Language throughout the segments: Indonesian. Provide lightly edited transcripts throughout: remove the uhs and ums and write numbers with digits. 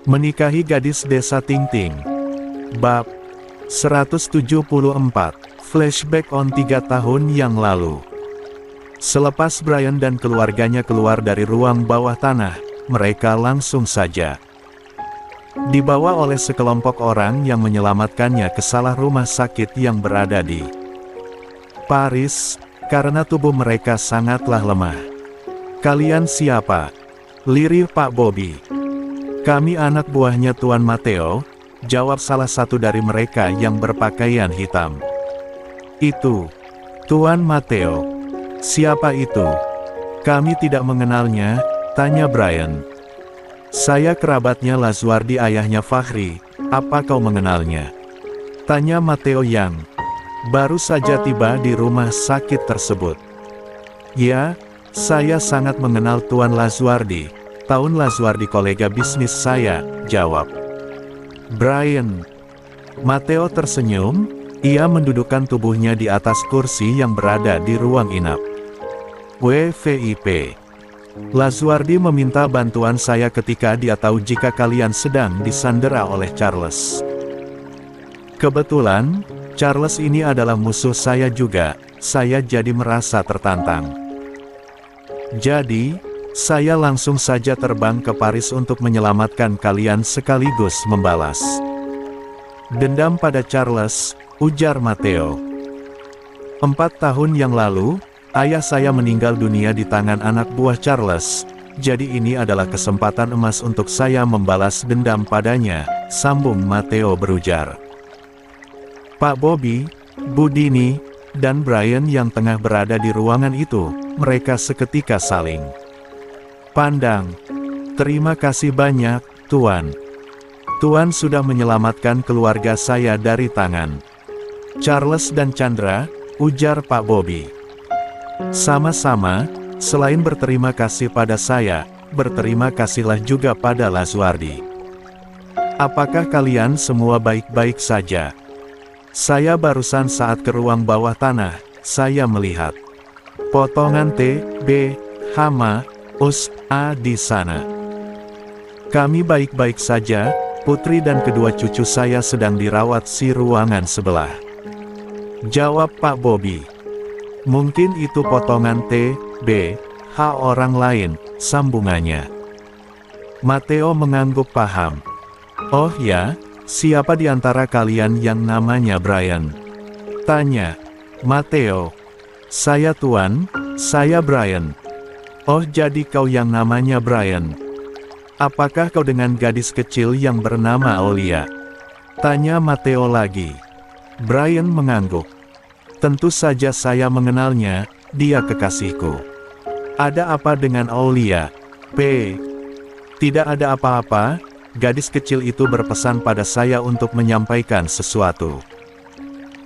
Menikahi gadis desa Tingting. Bab 174, Flashback on 3 tahun yang lalu. Selepas Brian dan keluarganya keluar dari ruang bawah tanah, mereka langsung saja dibawa oleh sekelompok orang yang menyelamatkannya ke salah rumah sakit yang berada di Paris, karena tubuh mereka sangatlah lemah. "Kalian siapa?" lirih Pak Bobby. "Kami anak buahnya Tuan Matteo," jawab salah satu dari mereka yang berpakaian hitam. "Itu Tuan Matteo." "Siapa itu?" "Kami tidak mengenalnya," tanya Brian. "Saya kerabatnya Lazuardi, ayahnya Fahri. Apa kau mengenalnya?" tanya Matteo yang baru saja tiba di rumah sakit tersebut. "Ya, saya sangat mengenal Tuan Lazuardi. Tuan Lazuardi kolega bisnis saya," jawab Brian. Matteo tersenyum. Ia mendudukkan tubuhnya di atas kursi yang berada di ruang inap. "WVIP. Lazuardi meminta bantuan saya ketika dia tahu jika kalian sedang disandera oleh Charles. Kebetulan, Charles ini adalah musuh saya juga. Saya jadi merasa tertantang. Jadi, saya langsung saja terbang ke Paris untuk menyelamatkan kalian sekaligus membalas dendam pada Charles," ujar Matteo. "4 tahun yang lalu, ayah saya meninggal dunia di tangan anak buah Charles. Jadi ini adalah kesempatan emas untuk saya membalas dendam padanya," sambung Matteo berujar. Pak Bobby, Bu Dini, dan Brian yang tengah berada di ruangan itu, mereka seketika saling pandang. "Terima kasih banyak, Tuan. Tuan sudah menyelamatkan keluarga saya dari tangan Charles dan Chandra," ujar Pak Bobby. "Sama-sama, selain berterima kasih pada saya, berterima kasihlah juga pada Lazuardi. Apakah kalian semua baik-baik saja? Saya barusan saat ke ruang bawah tanah, saya melihat potongan T, B, Hama, Us, A di sana. Kami baik-baik saja, putri dan kedua cucu saya sedang dirawat di ruangan sebelah," jawab Pak Bobby. "Mungkin itu potongan T, B, H orang lain," sambungannya. Matteo mengangguk paham. "Oh ya, siapa di antara kalian yang namanya Brian?" tanya Matteo. "Saya Tuan, saya Brian." "Oh, jadi kau yang namanya Brian. Apakah kau dengan gadis kecil yang bernama Aulia?" tanya Matteo lagi. Brian mengangguk. "Tentu saja saya mengenalnya, dia kekasihku." "Ada apa dengan Aulia?" "P. Tidak ada apa-apa, gadis kecil itu berpesan pada saya untuk menyampaikan sesuatu."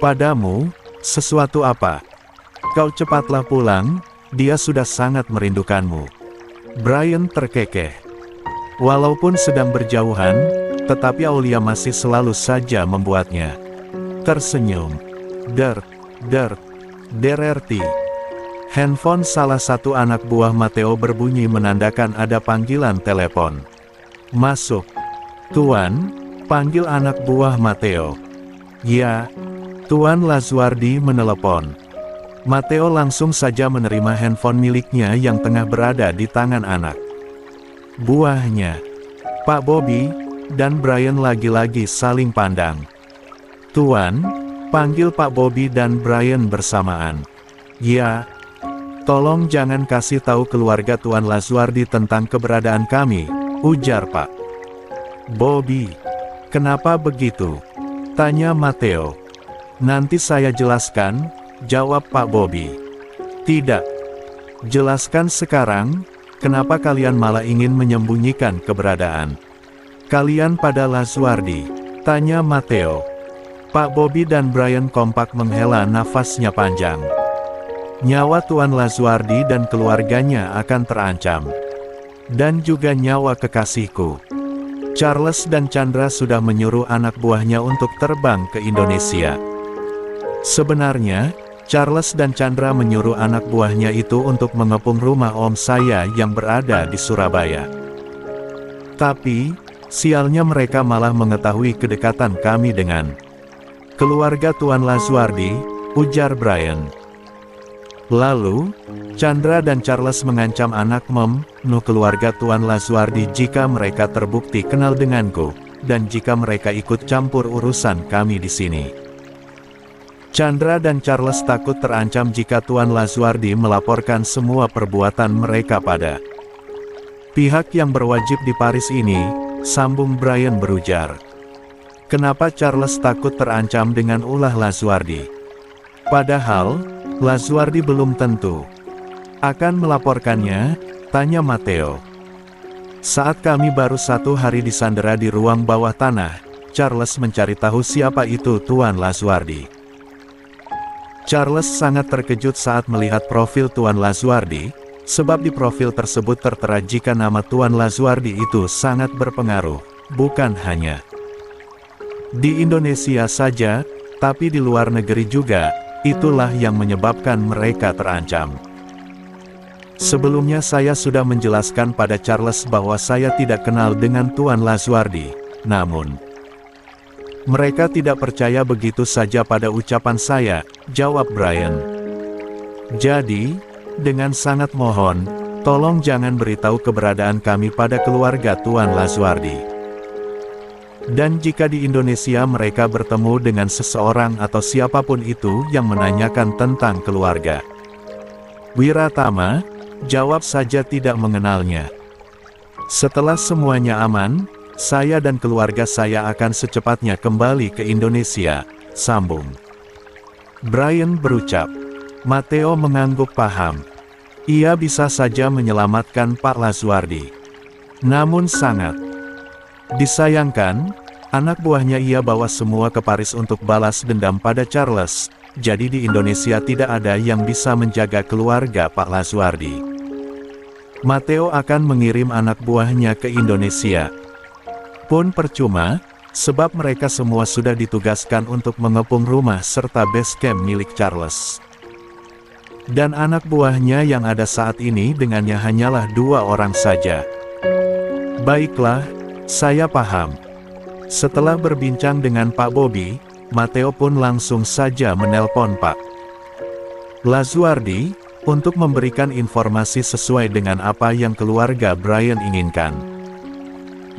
"Padamu? Sesuatu apa?" "Kau cepatlah pulang, dia sudah sangat merindukanmu." Brian terkekeh. Walaupun sedang berjauhan, tetapi Aulia masih selalu saja membuatnya tersenyum. Dererti. Handphone salah satu anak buah Matteo berbunyi menandakan ada panggilan telepon. "Masuk." "Tuan," panggil anak buah Matteo. "Ya, Tuan Lazuardi menelepon." Matteo langsung saja menerima handphone miliknya yang tengah berada di tangan anak buahnya. Pak Bobby dan Brian lagi-lagi saling pandang. "Tuan," panggil Pak Bobby dan Brian bersamaan. "Ya, tolong jangan kasih tahu keluarga Tuan Lazuardi tentang keberadaan kami," ujar Pak Bobby. "Kenapa begitu?" tanya Matteo. "Nanti saya jelaskan," jawab Pak Bobby. "Tidak. Jelaskan sekarang, kenapa kalian malah ingin menyembunyikan keberadaan kalian pada Lazuardi?" tanya Matteo. Pak Bobby dan Brian kompak menghela nafasnya panjang. Nyawa Tuan Lazuardi dan keluarganya akan terancam. Dan juga nyawa kekasihku. Charles dan Chandra sudah menyuruh anak buahnya untuk terbang ke Indonesia. Sebenarnya, Charles dan Chandra menyuruh anak buahnya itu untuk mengepung rumah om saya yang berada di Surabaya. Tapi, Sialnya mereka malah mengetahui kedekatan kami dengan keluarga Tuan Lazuardi, ujar Brian. Lalu, Chandra dan Charles mengancam anak Nu keluarga Tuan Lazuardi jika mereka terbukti kenal denganku, dan jika mereka ikut campur urusan kami di sini. Chandra dan Charles takut terancam jika Tuan Lazuardi melaporkan semua perbuatan mereka pada pihak yang berwajib di Paris ini, sambung Brian berujar. Kenapa Charles takut terancam dengan ulah Lazuardi? Padahal, Lazuardi belum tentu akan melaporkannya, tanya Matteo. Saat kami baru 1 hari disandera di ruang bawah tanah, Charles mencari tahu siapa itu Tuan Lazuardi. Charles sangat terkejut saat melihat profil Tuan Lazuardi, sebab di profil tersebut tertera jika nama Tuan Lazuardi itu sangat berpengaruh, bukan hanya di Indonesia saja, tapi di luar negeri juga. Itulah yang menyebabkan mereka terancam. Sebelumnya saya sudah menjelaskan pada Charles bahwa saya tidak kenal dengan Tuan Lazuardi, namun mereka tidak percaya begitu saja pada ucapan saya, jawab Brian. Jadi, dengan sangat mohon, tolong jangan beritahu keberadaan kami pada keluarga Tuan Lazuardi. Dan jika di Indonesia mereka bertemu dengan seseorang atau siapapun itu yang menanyakan tentang keluarga Wiratama, jawab saja tidak mengenalnya. Setelah semuanya aman, saya dan keluarga saya akan secepatnya kembali ke Indonesia, sambung Brian berucap. Matteo mengangguk paham. Ia bisa saja menyelamatkan Pak Lazuardi. Namun sangat disayangkan, anak buahnya ia bawa semua ke Paris untuk balas dendam pada Charles, jadi di Indonesia tidak ada yang bisa menjaga keluarga Pak Lazuardi. Matteo akan mengirim anak buahnya ke Indonesia. Pun percuma, sebab mereka semua sudah ditugaskan untuk mengepung rumah serta base camp milik Charles. Dan anak buahnya yang ada saat ini dengannya hanyalah 2 orang saja. Baiklah, saya paham. Setelah berbincang dengan Pak Bobby, Matteo pun langsung saja menelpon Pak Lazuardi, untuk memberikan informasi sesuai dengan apa yang keluarga Brian inginkan.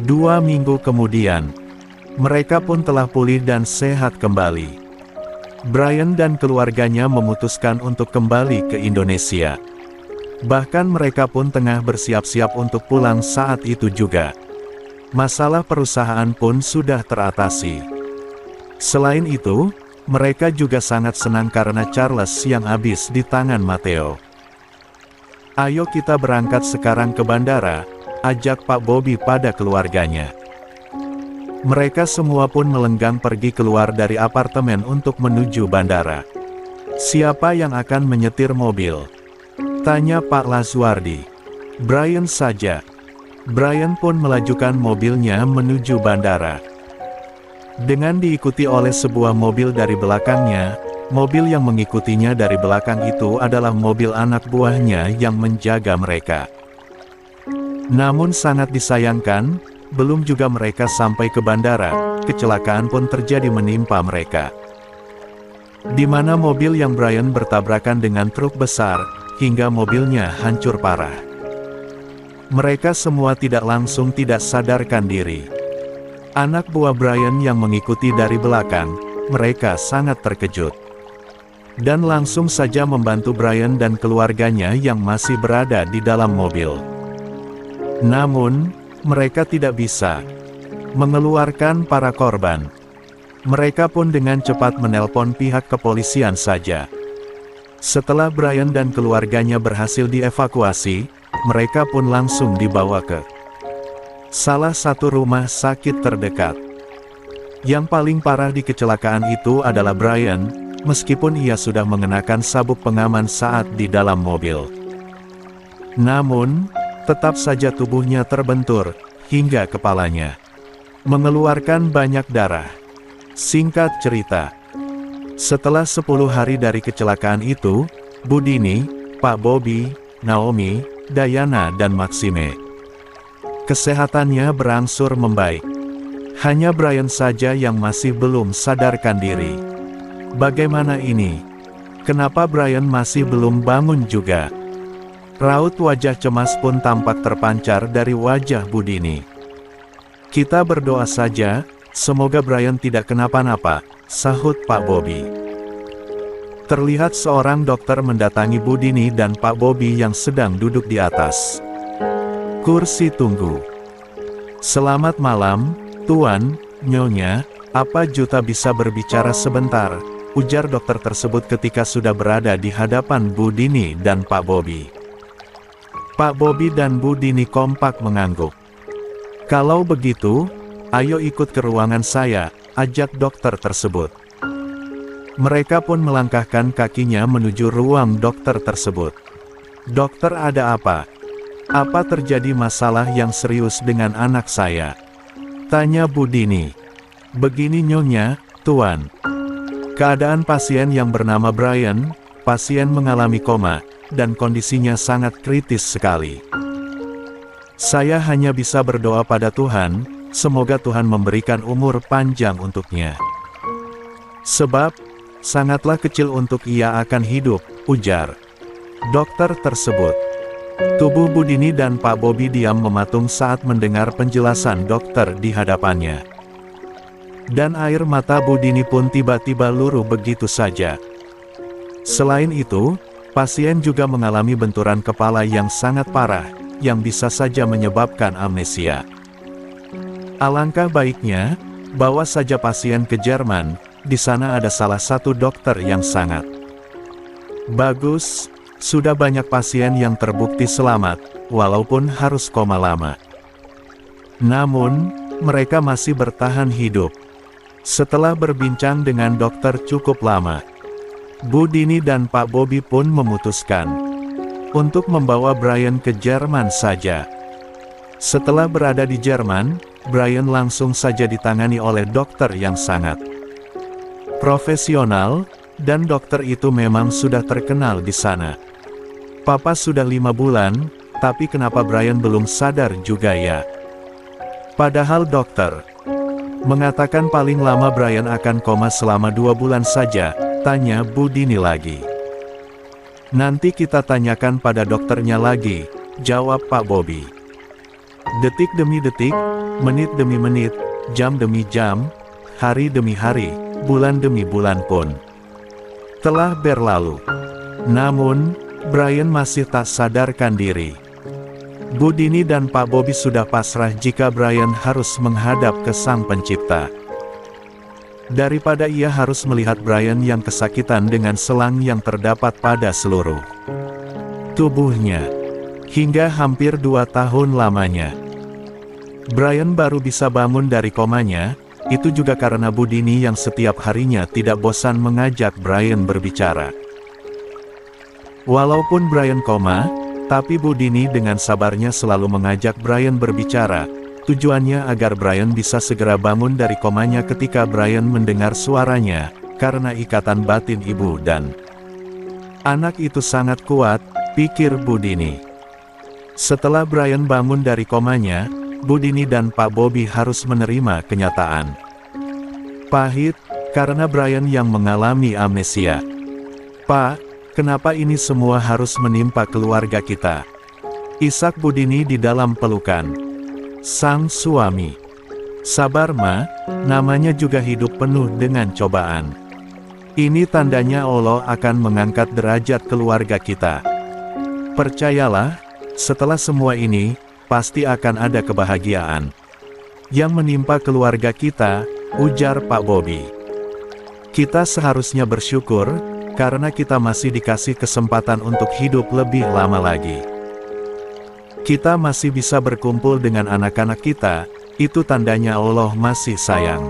2 minggu kemudian, mereka pun telah pulih dan sehat kembali. Brian dan keluarganya memutuskan untuk kembali ke Indonesia. Bahkan mereka pun tengah bersiap-siap untuk pulang saat itu juga. Masalah perusahaan pun sudah teratasi. Selain itu, mereka juga sangat senang karena Charles yang habis di tangan Matteo. Ayo kita berangkat sekarang ke bandara, ajak Pak Bobby pada keluarganya. Mereka semua pun melenggang pergi keluar dari apartemen untuk menuju bandara. Siapa yang akan menyetir mobil? Tanya Pak Lazuardi. Brian saja. Brian pun melajukan mobilnya menuju bandara. Dengan diikuti oleh sebuah mobil dari belakangnya, mobil yang mengikutinya dari belakang itu adalah mobil anak buahnya yang menjaga mereka. Namun sangat disayangkan, belum juga mereka sampai ke bandara, kecelakaan pun terjadi menimpa mereka. Di mana mobil yang Brian bertabrakan dengan truk besar, hingga mobilnya hancur parah. Mereka semua tidak langsung tidak sadarkan diri. Anak buah Brian yang mengikuti dari belakang, mereka sangat terkejut. Dan langsung saja membantu Brian dan keluarganya yang masih berada di dalam mobil. Namun, mereka tidak bisa mengeluarkan para korban. Mereka pun dengan cepat menelpon pihak kepolisian saja. Setelah Brian dan keluarganya berhasil dievakuasi, mereka pun langsung dibawa ke salah satu rumah sakit terdekat. Yang paling parah di kecelakaan itu adalah Brian, meskipun ia sudah mengenakan sabuk pengaman saat di dalam mobil. Namun, tetap saja tubuhnya terbentur, hingga kepalanya mengeluarkan banyak darah. Singkat cerita, setelah 10 hari dari kecelakaan itu, Budini, Pak Bobby, Naomi, Diana dan Maxime Kesehatannya berangsur membaik. Hanya Brian saja yang masih belum sadarkan diri. Bagaimana ini? Kenapa Brian masih belum bangun juga? Raut wajah cemas pun tampak terpancar dari wajah Budini. Kita berdoa saja, semoga Brian tidak kenapa-napa, sahut Pak Bobi. Terlihat seorang dokter mendatangi Budini dan Pak Bobi yang sedang duduk di atas kursi tunggu. Selamat malam, Tuan, Nyonya, apa Juta bisa berbicara sebentar, ujar dokter tersebut ketika sudah berada di hadapan Budini dan Pak Bobi. Pak Bobi dan Budini kompak mengangguk. Kalau begitu, ayo ikut ke ruangan saya, ajak dokter tersebut. Mereka pun melangkahkan kakinya menuju ruang dokter tersebut. Dokter, ada apa? Apa terjadi masalah yang serius dengan anak saya? Tanya Budini. Begini Nyonya, Tuan. Keadaan pasien yang bernama Brian, pasien mengalami koma, dan kondisinya sangat kritis sekali. Saya hanya bisa berdoa pada Tuhan, semoga Tuhan memberikan umur panjang untuknya. Sebab, sangatlah kecil untuk ia akan hidup, ujar dokter tersebut. Tubuh Budini dan Pak Bobi diam mematung saat mendengar penjelasan dokter di hadapannya. Dan air mata Budini pun tiba-tiba luruh begitu saja. Selain itu, pasien juga mengalami benturan kepala yang sangat parah, yang bisa saja menyebabkan amnesia. Alangkah baiknya, bawa saja pasien ke Jerman. Di sana ada salah satu dokter yang sangat bagus. Sudah banyak pasien yang terbukti selamat, walaupun harus koma lama. Namun, mereka masih bertahan hidup. Setelah berbincang dengan dokter cukup lama, Budini dan Pak Bobi pun memutuskan untuk membawa Brian ke Jerman saja. Setelah berada di Jerman, Brian langsung saja ditangani oleh dokter yang sangat profesional, dan dokter itu memang sudah terkenal di sana. Papa sudah 5 bulan, tapi kenapa Brian belum sadar juga ya? Padahal dokter mengatakan paling lama Brian akan koma selama 2 bulan saja, tanya Budini lagi. Nanti kita tanyakan pada dokternya lagi, jawab Pak Bobi. Detik demi detik, menit demi menit, jam demi jam, hari demi hari, bulan demi bulan pun telah berlalu. Namun, Brian masih tak sadarkan diri. Budini dan Pak Bobi sudah pasrah jika Brian harus menghadap ke Sang Pencipta. Daripada ia harus melihat Brian yang kesakitan dengan selang yang terdapat pada seluruh tubuhnya. Hingga hampir 2 tahun lamanya, Brian baru bisa bangun dari komanya. Itu juga karena Budini yang setiap harinya tidak bosan mengajak Brian berbicara. Walaupun Brian koma, tapi Budini dengan sabarnya selalu mengajak Brian berbicara. Tujuannya agar Brian bisa segera bangun dari komanya ketika Brian mendengar suaranya, karena ikatan batin ibu dan anak itu sangat kuat, pikir Budini. Setelah Brian bangun dari komanya, Budini dan Pak Bobi harus menerima kenyataan pahit, karena Brian yang mengalami amnesia. Pak, kenapa ini semua harus menimpa keluarga kita? Isak Budini di dalam pelukan sang suami. Sabar Ma, namanya juga hidup penuh dengan cobaan. Ini tandanya Allah akan mengangkat derajat keluarga kita. Percayalah, setelah semua ini, pasti akan ada kebahagiaan yang menimpa keluarga kita, ujar Pak Bobi. Kita seharusnya bersyukur, karena kita masih dikasih kesempatan untuk hidup lebih lama lagi. Kita masih bisa berkumpul dengan anak-anak kita, itu tandanya Allah masih sayang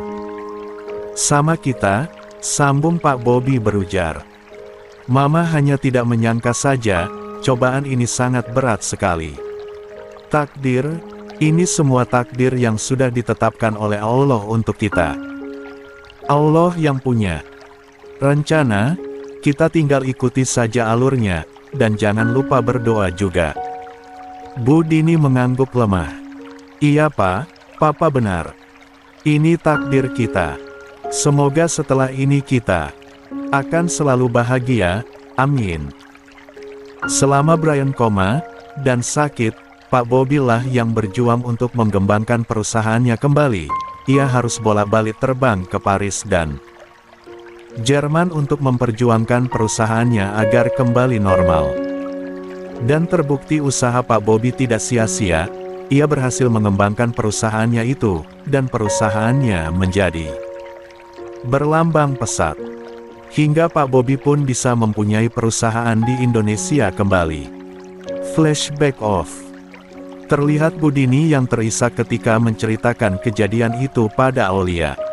sama kita, sambung Pak Bobi berujar. Mama hanya tidak menyangka saja, cobaan ini sangat berat sekali. Takdir, ini semua takdir yang sudah ditetapkan oleh Allah untuk kita. Allah yang punya rencana, kita tinggal ikuti saja alurnya, dan jangan lupa berdoa juga. Budini mengangguk lemah. Iya Pak, Papa benar. Ini takdir kita. Semoga setelah ini kita akan selalu bahagia, amin. Selama Brian koma dan sakit, Pak Bobby lah yang berjuang untuk mengembangkan perusahaannya kembali. Ia harus bolak-balik terbang ke Paris dan Jerman untuk memperjuangkan perusahaannya agar kembali normal. Dan terbukti usaha Pak Bobby tidak sia-sia, ia berhasil mengembangkan perusahaannya itu, dan perusahaannya menjadi berlambang pesat. Hingga Pak Bobby pun bisa mempunyai perusahaan di Indonesia kembali. Flashback off. Terlihat Budini yang terisak ketika menceritakan kejadian itu pada Aulia.